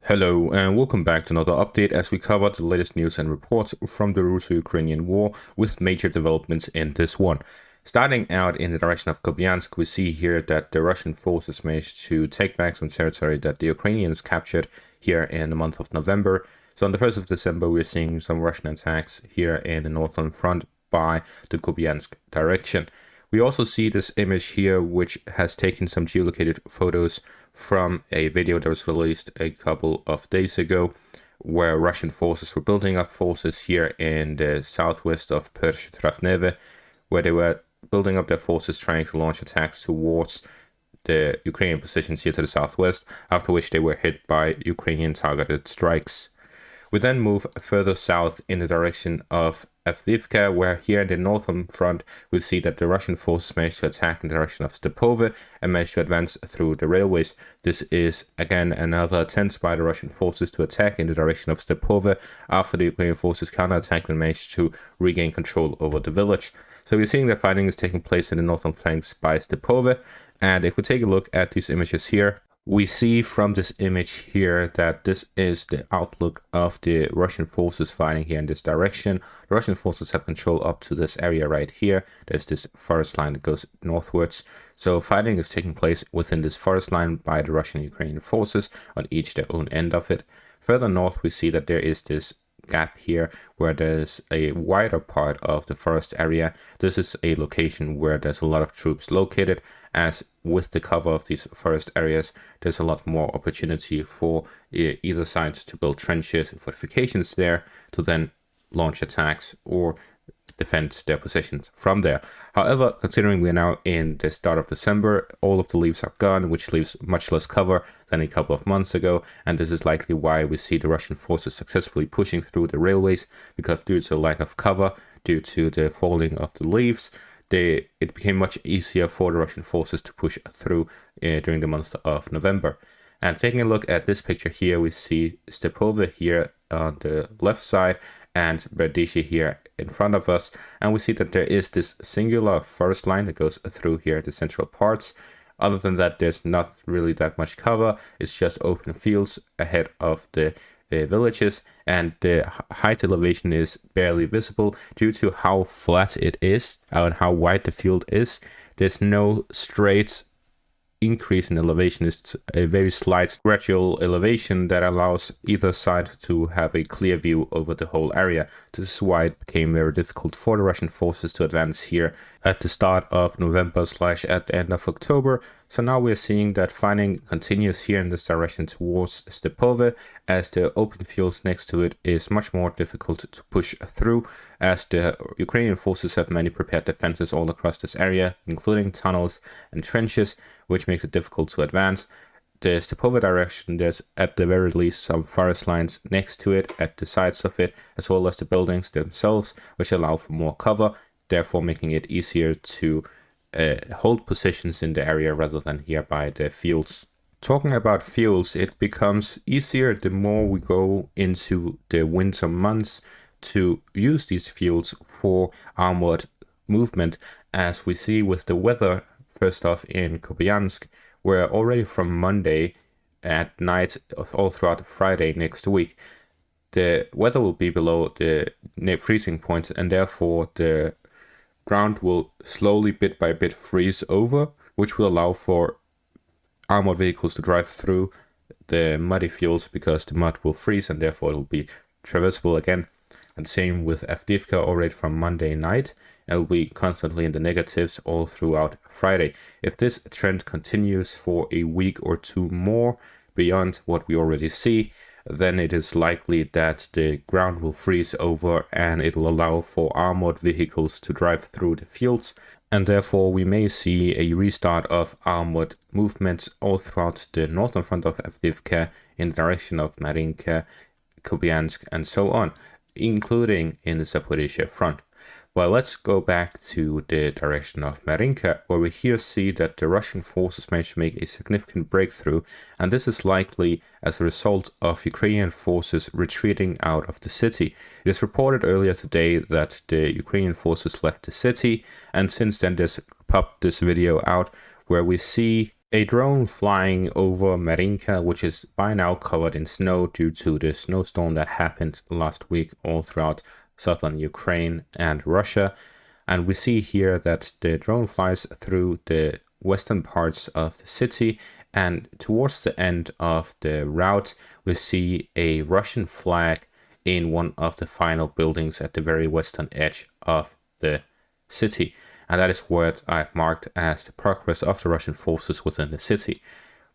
Hello and welcome back to another update as we cover the latest news and reports from the Russo-Ukrainian war with major developments in this one. Starting out in the direction of Kupiansk, we see here that the Russian forces managed to take back some territory that the Ukrainians captured here in the month of November. So on the 1st of December, we're seeing some Russian attacks here in the northern front by the Kupiansk direction. We also see this image here, which has taken some geolocated photos from a video that was released a couple of days ago, where Russian forces were building up forces here in the southwest of Persh-Travneve, where they were building up their forces trying to launch attacks towards the Ukrainian positions here to the southwest, after which they were hit by Ukrainian targeted strikes. We then move further south in the direction of Avdiivka, where here in the northern front we see that the Russian forces managed to attack in the direction of Stepove and managed to advance through the railways. This is again another attempt by the Russian forces to attack in the direction of Stepove after the Ukrainian forces counterattacked and managed to regain control over the village. So we're seeing that fighting is taking place in the northern flanks by Stepove, and if we take a look at these images here, we see from this image here that this is the outlook of the Russian forces fighting here in this direction. The Russian forces have control up to this area right here. There's this forest line that goes northwards. So fighting is taking place within this forest line by the Russian-Ukrainian forces on each their own end of it. Further north, we see that there is this gap here where there's a wider part of the forest area. This is a location where there's a lot of troops located, as with the cover of these forest areas there's a lot more opportunity for either side to build trenches and fortifications there to then launch attacks or defend their positions from there. However, considering we're now in the start of December, all of the leaves are gone, which leaves much less cover than a couple of months ago, and this is likely why we see the Russian forces successfully pushing through the railways, because due to lack of cover, due to the falling of the leaves, it became much easier for the Russian forces to push through during the month of November. And taking a look at this picture here, we see Stepove here on the left side and Berdishi here in front of us, and we see that there is this singular forest line that goes through here the central parts. Other than that, there's not really that much cover. It's just open fields ahead of the villages, and the height elevation is barely visible due to how flat it is and how wide the field is. There's no straight increase in elevation. It's a very slight gradual elevation that allows either side to have a clear view over the whole area. This is why it became very difficult for the Russian forces to advance here at the start of November / at the end of October. So now we're seeing that fighting continues here in this direction towards Stepove, as the open fields next to it is much more difficult to push through, as the Ukrainian forces have many prepared defenses all across this area, including tunnels and trenches, which makes it difficult to advance. The Stepove direction, there's at the very least some forest lines next to it, at the sides of it, as well as the buildings themselves, which allow for more cover, therefore making it easier to hold positions in the area rather than here by the fields. Talking about fields, it becomes easier the more we go into the winter months to use these fields for armored movement, as we see with the weather. First off, in Kupiansk, where already from Monday at night all throughout Friday next week, the weather will be below the freezing point, and therefore the ground will slowly bit by bit freeze over, which will allow for armored vehicles to drive through the muddy fields, because the mud will freeze and therefore it will be traversable again. And same with Avdiivka already from Monday night. It will be constantly in the negatives all throughout Friday. If this trend continues for a week or two more beyond what we already see, then it is likely that the ground will freeze over and it will allow for armored vehicles to drive through the fields, and therefore we may see a restart of armored movements all throughout the northern front of Avdiivka in the direction of MARINKA, Kupiansk, and so on, including in the Zaporizhzhia front. Well, let's go back to the direction of MARINKA, where we here see that the Russian forces managed to make a significant breakthrough, and this is likely as a result of Ukrainian forces retreating out of the city. It is reported earlier today that the Ukrainian forces left the city, and since then there's popped this video out where we see A drone flying over Marinka, which is by now covered in snow due to the snowstorm that happened last week all throughout southern Ukraine and Russia. And we see here that the drone flies through the western parts of the city, and towards the end of the route, we see a Russian flag in one of the final buildings at the very western edge of the city. And that is what I've marked as the progress of the Russian forces within the city.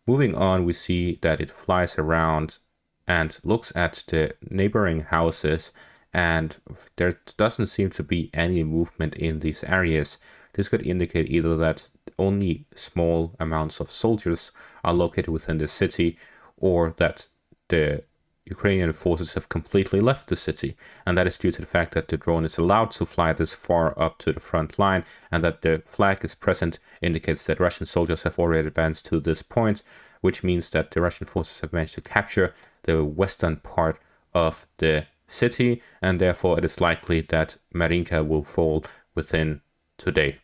Moving on, we see that it flies around and looks at the neighboring houses, and there doesn't seem to be any movement in these areas. This could indicate either that only small amounts of soldiers are located within the city, or that the Ukrainian forces have completely left the city, and that is due to the fact that the drone is allowed to fly this far up to the front line, and that the flag is present indicates that Russian soldiers have already advanced to this point, which means that the Russian forces have managed to capture the western part of the city, and therefore it is likely that Marinka will fall within today.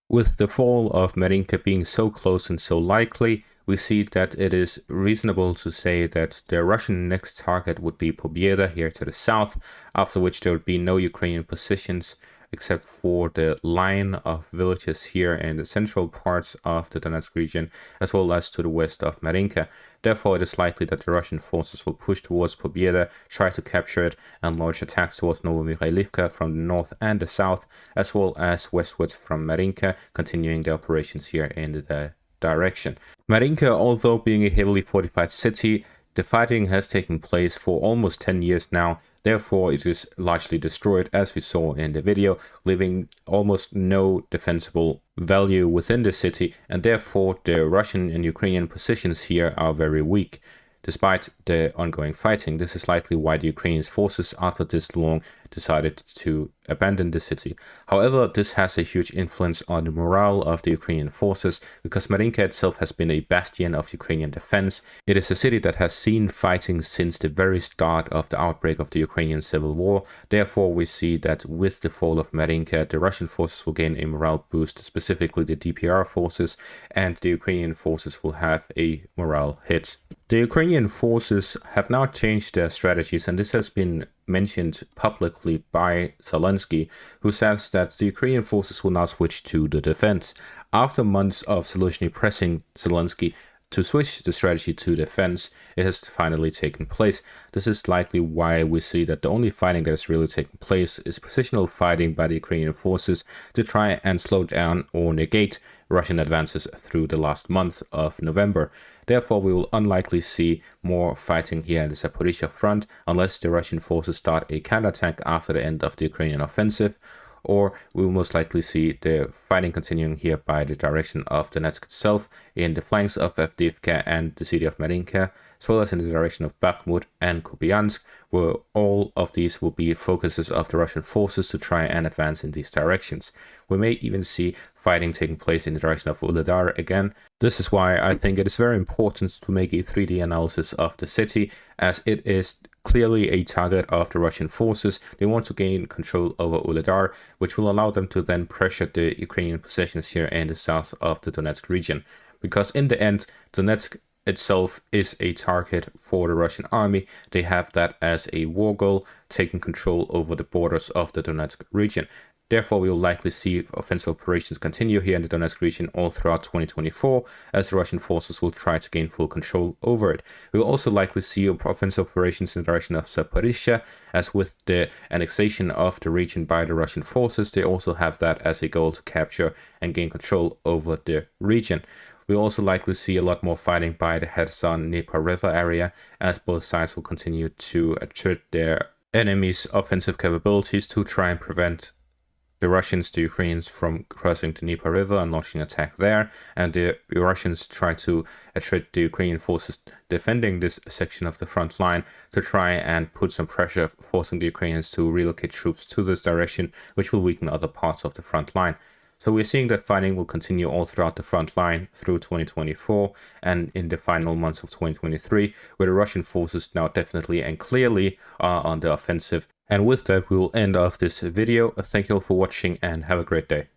With the fall of Marinka being so close and so likely, we see that it is reasonable to say that the Russian next target would be Pobieda here to the south, after which there would be no Ukrainian positions except for the line of villages here in the central parts of the Donetsk region, as well as to the west of Marinka. Therefore, it is likely that the Russian forces will push towards Pobieda, try to capture it, and launch attacks towards Novomikhailivka from the north and the south, as well as westwards from Marinka, continuing the operations here in the direction. Marinka, although being a heavily fortified city, the fighting has taken place for almost 10 years now. Therefore, it is largely destroyed, as we saw in the video, leaving almost no defensible value within the city, and therefore the Russian and Ukrainian positions here are very weak. Despite the ongoing fighting, this is likely why the Ukrainian forces, after this long, decided to abandon the city. However, this has a huge influence on the morale of the Ukrainian forces, because Marinka itself has been a bastion of Ukrainian defense. It is a city that has seen fighting since the very start of the outbreak of the Ukrainian civil war. Therefore, we see that with the fall of Marinka, the Russian forces will gain a morale boost, specifically the DPR forces, and the Ukrainian forces will have a morale hit. The Ukrainian forces have now changed their strategies, and this has been mentioned publicly by Zelensky, who says that the Ukrainian forces will now switch to the defense. After months of Zelensky pressing Zelensky to switch the strategy to defense, it has finally taken place. This is likely why we see that the only fighting that has really taken place is positional fighting by the Ukrainian forces to try and slow down or negate Russian advances through the last month of November. Therefore, we will unlikely see more fighting here in the Zaporizhzhia front unless the Russian forces start a counterattack after the end of the Ukrainian offensive, or we will most likely see the fighting continuing here by the direction of Donetsk itself, in the flanks of Avdiivka and the city of Marinka, as well as in the direction of Bakhmut and Kupiansk, where all of these will be focuses of the Russian forces to try and advance in these directions. We may even see fighting taking place in the direction of Uledar again. This is why I think it is very important to make a 3D analysis of the city, as it is clearly a target of the Russian forces. They want to gain control over Uledar, which will allow them to then pressure the Ukrainian possessions here in the south of the Donetsk region. Because in the end, Donetsk itself is a target for the Russian army. They have that as a war goal, taking control over the borders of the Donetsk region. Therefore, we will likely see offensive operations continue here in the Donetsk region all throughout 2024, as the Russian forces will try to gain full control over it. We will also likely see offensive operations in the direction of Zaporizhzhia, as with the annexation of the region by the Russian forces, they also have that as a goal to capture and gain control over the region. We'll also likely see a lot more fighting by the Kherson-Dnieper River area, as both sides will continue to assert their enemies' offensive capabilities to try and prevent the Russians, the Ukrainians, from crossing the Dnieper River and launching an attack there, and the Russians try to attract the Ukrainian forces defending this section of the front line to try and put some pressure, forcing the Ukrainians to relocate troops to this direction, which will weaken other parts of the front line. So we're seeing that fighting will continue all throughout the front line through 2024 and in the final months of 2023, where the Russian forces now definitely and clearly are on the offensive. And with that, we will end off this video. Thank you all for watching and have a great day.